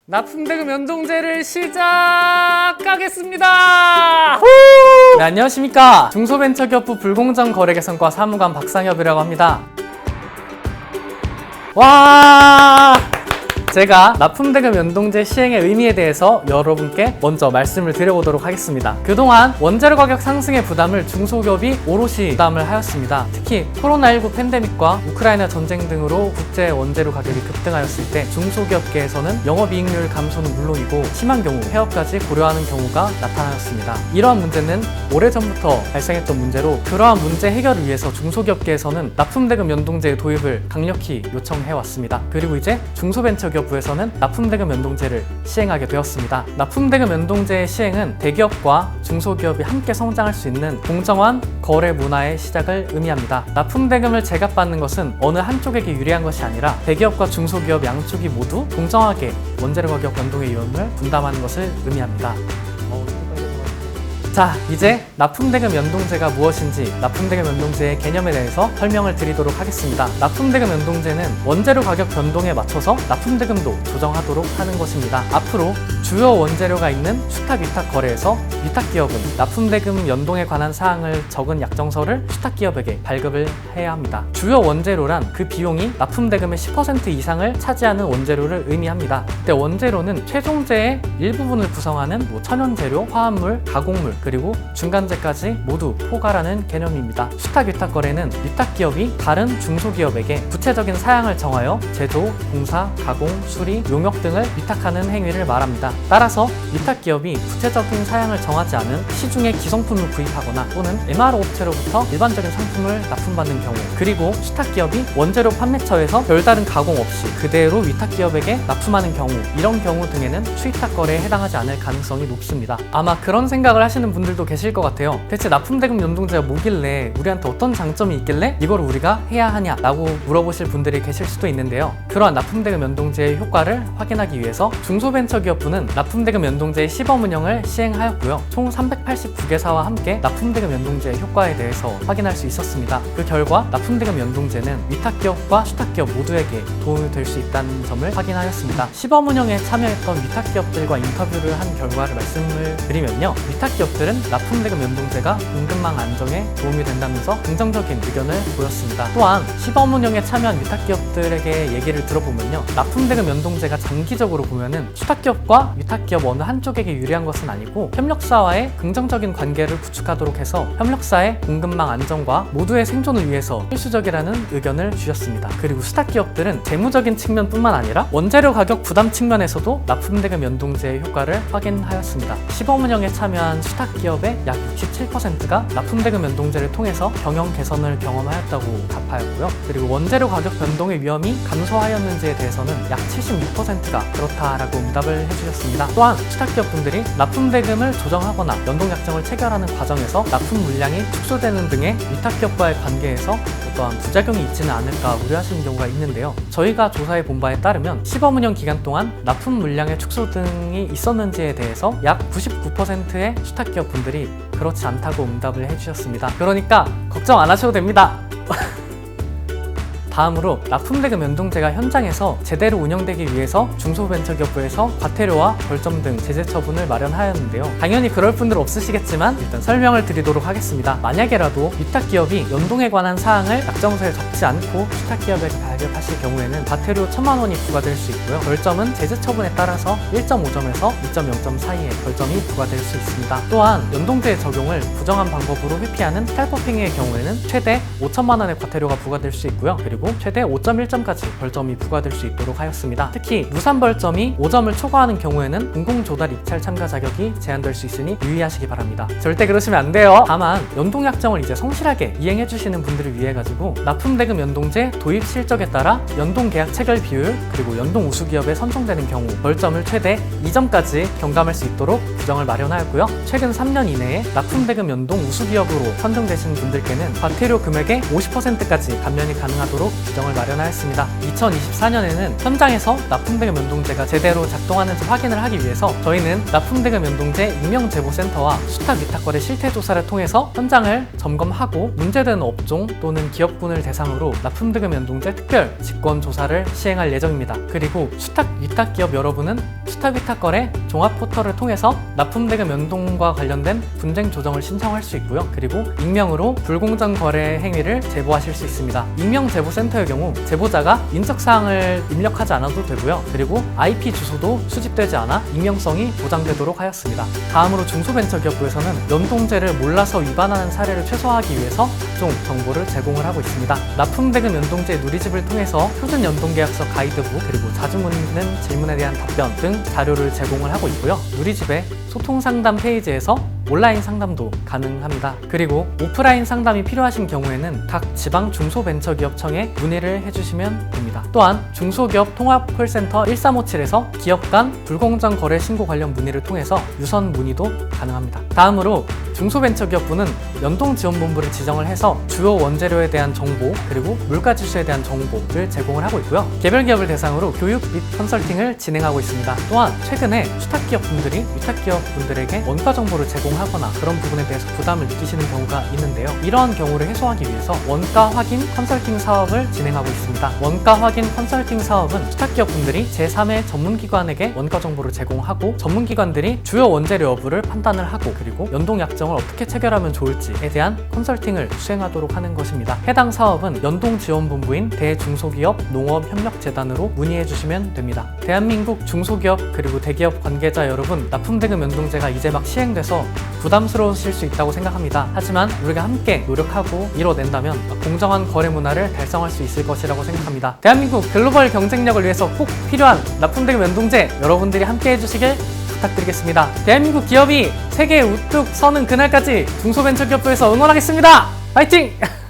납품대금 연동제를 시작하겠습니다. 네, 안녕하십니까. 중소벤처기업부 불공정 거래 개선과 사무관 박상엽이라고 합니다. 와! 제가 납품대금 연동제 시행의 의미에 대해서 여러분께 먼저 말씀을 드려보도록 하겠습니다. 그동안 원재료 가격 상승의 부담을 중소기업이 오롯이 부담을 하였습니다. 특히 코로나19 팬데믹과 우크라이나 전쟁 등으로 국제 원재료 가격이 급등하였을 때 중소기업계에서는 영업이익률 감소는 물론이고 심한 경우 폐업까지 고려하는 경우가 나타났습니다. 이러한 문제는 오래전부터 발생했던 문제로 그러한 문제 해결을 위해서 중소기업계에서는 납품대금 연동제의 도입을 강력히 요청해왔습니다. 그리고 이제 중소벤처기업 부에서는 납품대금 연동제를 시행하게 되었습니다. 납품대금 연동제의 시행은 대기업과 중소기업이 함께 성장할 수 있는 공정한 거래 문화의 시작을 의미합니다. 납품대금을 제값받는 것은 어느 한쪽에게 유리한 것이 아니라 대기업과 중소기업 양쪽이 모두 공정하게 원재료 가격 연동의 위험을 분담하는 것을 의미합니다. 자, 이제 납품대금 연동제가 무엇인지 납품대금 연동제의 개념에 대해서 설명을 드리도록 하겠습니다. 납품대금 연동제는 원재료 가격 변동에 맞춰서 납품대금도 조정하도록 하는 것입니다. 앞으로 주요 원재료가 있는 수탁위탁 거래에서 위탁기업은 납품대금 연동에 관한 사항을 적은 약정서를 수탁기업에게 발급을 해야 합니다. 주요 원재료란 그 비용이 납품대금의 10% 이상을 차지하는 원재료를 의미합니다. 이때 원재료는 최종재의 일부분을 구성하는 천연재료, 화합물, 가공물, 그리고 중간재까지 모두 포괄하는 개념입니다. 수탁위탁 거래는 위탁기업이 다른 중소기업에게 구체적인 사양을 정하여 제조, 공사, 가공, 수리, 용역 등을 위탁하는 행위를 말합니다. 따라서 위탁기업이 구체적인 사양을 정하지 않은 시중의 기성품을 구입하거나 또는 MRO 업체로부터 일반적인 상품을 납품받는 경우, 그리고 수탁기업이 원재료 판매처에서 별다른 가공 없이 그대로 위탁기업에게 납품하는 경우, 이런 경우 등에는 수위탁 거래에 해당하지 않을 가능성이 높습니다. 아마 그런 생각을 하시는 분들도 계실 것 같아요. 대체 납품대금 연동제가 뭐길래, 우리한테 어떤 장점이 있길래 이걸 우리가 해야 하냐 라고 물어보실 분들이 계실 수도 있는데요. 그러한 납품대금 연동제의 효과를 확인하기 위해서 중소벤처기업부는 납품대금 연동제의 시범 운영을 시행하였고요. 총 389개사와 함께 납품대금 연동제의 효과에 대해서 확인할 수 있었습니다. 그 결과 납품대금 연동제는 위탁기업과 수탁기업 모두에게 도움이 될 수 있다는 점을 확인하였습니다. 시범 운영에 참여했던 위탁기업들과 인터뷰를 한 결과를 말씀을 드리면요. 위탁기업들은 납품대금 연동제가 공급망 안정에 도움이 된다면서 긍정적인 의견을 보였습니다. 또한 시범 운영에 참여한 위탁기업들에게 얘기를 들어보면요. 납품대금 연동제가 장기적으로 보면은 수탁기업과 위탁기업 어느 한쪽에게 유리한 것은 아니고 협력사와의 긍정적인 관계를 구축하도록 해서 협력사의 공급망 안정과 모두의 생존을 위해서 필수적이라는 의견을 주셨습니다. 그리고 수탁기업들은 재무적인 측면뿐만 아니라 원재료 가격 부담 측면에서도 납품대금 연동제의 효과를 확인하였습니다. 시범 운영에 참여한 수탁기업의 약 67%가 납품대금 연동제를 통해서 경영 개선을 경험하였다고 답하였고요. 그리고 원재료 가격 변동의 위험이 감소하였는지에 대해서는 약 76%가 그렇다라고 응답을 해주셨습니다. 또한 수탁기업분들이 납품대금을 조정하거나 연동약정을 체결하는 과정에서 납품 물량이 축소되는 등의 위탁기업과의 관계에서 어떠한 부작용이 있지는 않을까 우려하시는 경우가 있는데요. 저희가 조사해 본 바에 따르면 시범 운영 기간 동안 납품 물량의 축소 등이 있었는지에 대해서 약 99%의 수탁기업 분들이 그렇지 않다고 응답을 해주셨습니다. 그러니까 걱정 안 하셔도 됩니다. 다음으로 납품대금 연동제가 현장에서 제대로 운영되기 위해서 중소벤처기업부에서 과태료와 벌점 등 제재 처분을 마련하였는데요. 당연히 그럴 분들 없으시겠지만 일단 설명을 드리도록 하겠습니다. 만약에라도 위탁기업이 연동에 관한 사항을 약정서에 적지 않고 수탁기업에게 발급하실 경우에는 과태료 1,000만 원이 부과될 수 있고요. 벌점은 제재 처분에 따라서 1.5점에서 2.0점 사이에 벌점이 부과될 수 있습니다. 또한 연동제의 적용을 부정한 방법으로 회피하는 탈법 행위의 경우에는 최대 5천만 원의 과태료가 부과될 수 있고요. 그리고 최대 5.1점까지 벌점이 부과될 수 있도록 하였습니다. 특히 무산 벌점이 5점을 초과하는 경우에는 공공조달 입찰 참가 자격이 제한될 수 있으니 유의하시기 바랍니다. 절대 그러시면 안 돼요. 다만 연동약정을 이제 성실하게 이행해 주시는 분들을 위해 가지고 납품대금 연동제 도입 실적에 따라 연동계약 체결 비율 그리고 연동 우수기업에 선정되는 경우 벌점을 최대 2점까지 경감할 수 있도록 규정을 마련하였고요. 최근 3년 이내에 납품대금 연동 우수기업으로 선정되신 분들께는 과태료 금액의 50%까지 감면이 가능하도록 규정을 마련하였습니다. 2024년에는 현장에서 납품대금 연동제가 제대로 작동하는지 확인을 하기 위해서 저희는 납품대금 연동제 익명제보센터와 수탁위탁거래 실태조사를 통해서 현장을 점검하고 문제되는 업종 또는 기업군을 대상으로 납품대금 연동제 특별 특별 직권 조사를 시행할 예정입니다. 그리고 수탁 위탁 기업 여러분은 수탁 위탁 거래 종합 포털을 통해서 납품대금 연동과 관련된 분쟁 조정을 신청할 수 있고요. 그리고 익명으로 불공정 거래 행위를 제보하실 수 있습니다. 익명 제보센터의 경우 제보자가 인적사항을 입력하지 않아도 되고요. 그리고 IP 주소도 수집되지 않아 익명성이 보장되도록 하였습니다. 다음으로 중소벤처기업부에서는 연동제를 몰라서 위반하는 사례를 최소화하기 위해서 각종 정보를 제공을 하고 있습니다. 납품대금 연동제 누리집을 통해서 표준 연동계약서 가이드북 그리고 자주 묻는 질문에 대한 답변 등 자료를 제공을 하고 있고요. 누리집의 소통상담 페이지에서 온라인 상담도 가능합니다. 그리고 오프라인 상담이 필요하신 경우에는 각 지방 중소벤처기업청에 문의를 해주시면 됩니다. 또한 중소기업 통합콜센터 1357에서 기업 간 불공정 거래 신고 관련 문의를 통해서 유선 문의도 가능합니다. 다음으로 중소벤처기업부는 연동지원본부를 지정을 해서 주요 원재료에 대한 정보 그리고 물가지수에 대한 정보를 제공을 하고 있고요. 개별 기업을 대상으로 교육 및 컨설팅을 진행하고 있습니다. 또한 최근에 수탁기업분들이 위탁기업분들에게 원가 정보를 제공하거나 그런 부분에 대해서 부담을 느끼시는 경우가 있는데요. 이러한 경우를 해소하기 위해서 원가 확인 컨설팅 사업을 진행하고 있습니다. 원가 확인 컨설팅 사업은 수탁기업분들이 제3의 전문기관에게 원가 정보를 제공하고 전문기관들이 주요 원재료 여부를 판단을 하고 그리고 연동약정을 어떻게 체결하면 좋을지에 대한 컨설팅을 수행하도록 하는 것입니다. 해당 사업은 연동지원본부인 대중소기업 농업협력재단으로 문의해 주시면 됩니다. 대한민국 중소기업 그리고 대기업 관계자 여러분, 납품대금 연동제가 이제 막 시행돼서 부담스러우실 수 있다고 생각합니다. 하지만 우리가 함께 노력하고 이뤄낸다면 공정한 거래 문화를 달성할 수 있을 것이라고 생각합니다. 대한민국 글로벌 경쟁력을 위해서 꼭 필요한 납품대금 연동제 여러분들이 함께 해주시길 부탁드리겠습니다. 대한민국 기업이 세계에 우뚝 서는 그날까지 중소벤처기업부에서 응원하겠습니다. 파이팅!